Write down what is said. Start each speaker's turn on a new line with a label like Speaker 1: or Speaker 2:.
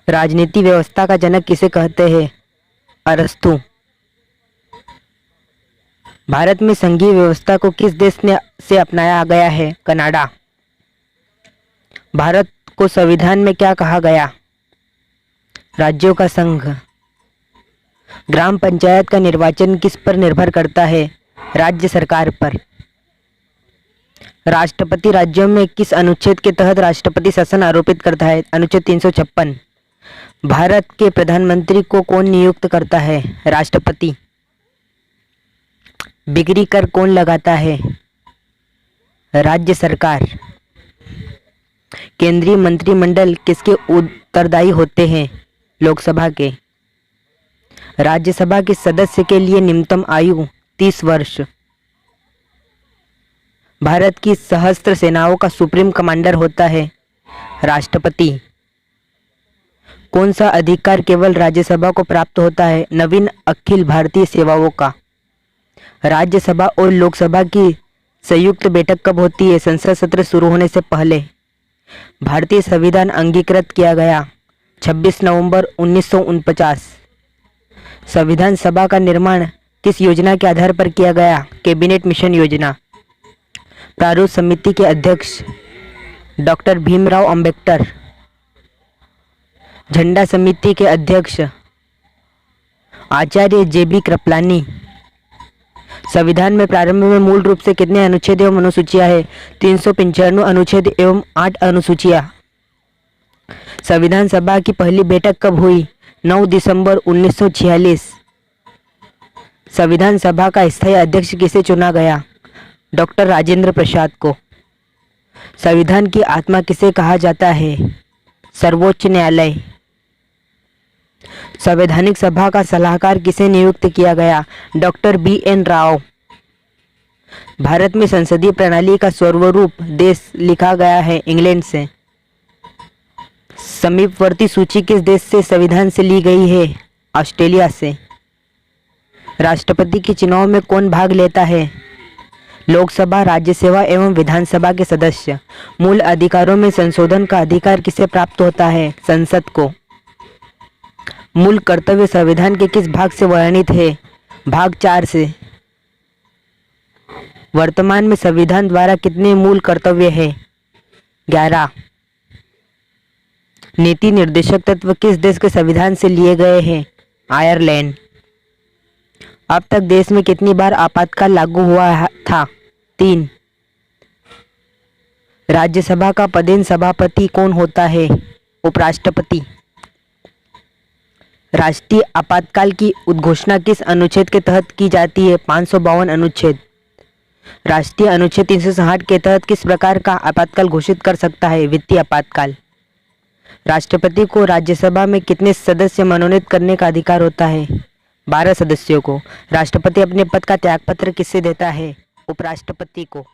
Speaker 1: राजनीति व्यवस्था का जनक किसे कहते हैं? अरस्तु। भारत में संघीय व्यवस्था को किस देश ने से अपनाया गया है? कनाडा। भारत को संविधान में क्या कहा गया? राज्यों का संघ। ग्राम पंचायत का निर्वाचन किस पर निर्भर करता है? राज्य सरकार पर। राष्ट्रपति राज्यों में किस अनुच्छेद के तहत राष्ट्रपति शासन आरोपित करता है? अनुच्छेद 356। भारत के प्रधानमंत्री को कौन नियुक्त करता है? राष्ट्रपति। बिक्री कर कौन लगाता है? राज्य सरकार। केंद्रीय मंत्रिमंडल किसके उत्तरदायी होते हैं? लोकसभा के। राज्यसभा के सदस्य के लिए न्यूनतम आयु 30 वर्ष। भारत की सशस्त्र सेनाओं का सुप्रीम कमांडर होता है राष्ट्रपति। कौन सा अधिकार केवल राज्यसभा को प्राप्त होता है? नवीन अखिल भारतीय सेवाओं का। राज्यसभा और लोकसभा की संयुक्त बैठक कब होती है? संसद सत्र शुरू होने से पहले। भारतीय संविधान अंगीकृत किया गया 26 नवंबर 1949। संविधान सभा का निर्माण किस योजना के आधार पर किया गया? कैबिनेट मिशन योजना। प्रारूप समिति के अध्यक्ष डॉक्टर भीमराव अंबेडकर। झंडा समिति के अध्यक्ष आचार्य जे.बी. कृपलानी। संविधान में प्रारंभ में मूल रूप से कितने अनुच्छेद एवं अनुसूचियां हैं? 395 अनुच्छेद एवं 8 अनुसूचियां। संविधान सभा की पहली बैठक कब हुई? 9 दिसंबर 1946। संविधान सभा का स्थायी अध्यक्ष किसे चुना गया? डॉक्टर राजेंद्र प्रसाद को। संविधान की आत्मा किसे कहा जाता है? सर्वोच्च न्यायालय। संवैधानिक सभा का सलाहकार किसे नियुक्त किया गया? Doctor BN. राव। भारत में संसदीय प्रणाली का स्वरूप देश लिखा गया है इंग्लैंड से। समीपवर्ती सूची किस देश से संविधान से ली गई है? ऑस्ट्रेलिया से। राष्ट्रपति के चुनाव में कौन भाग लेता है? लोकसभा, राज्यसभा एवं विधानसभा के सदस्य। मूल अधिकारों में संशोधन का अधिकार किसे प्राप्त होता है? संसद को। मूल कर्तव्य संविधान के किस भाग से वर्णित है? भाग 4 से। वर्तमान में संविधान द्वारा कितने मूल कर्तव्य हैं? 11। नीति निर्देशक तत्व किस देश के संविधान से लिए गए हैं? आयरलैंड। अब तक देश में कितनी बार आपातकाल लागू हुआ था? 3। राज्यसभा का पदेन सभापति कौन होता है? उपराष्ट्रपति। राष्ट्रीय आपातकाल की उद्घोषणा किस अनुच्छेद के तहत की जाती है? 552 अनुच्छेद। राष्ट्रीय अनुच्छेद 360 के तहत किस प्रकार का आपातकाल घोषित कर सकता है? वित्तीय आपातकाल। राष्ट्रपति को राज्यसभा में कितने सदस्य मनोनीत करने का अधिकार होता है? 12 सदस्यों को। राष्ट्रपति अपने पद का त्यागपत्र किससे देता है? उपराष्ट्रपति को।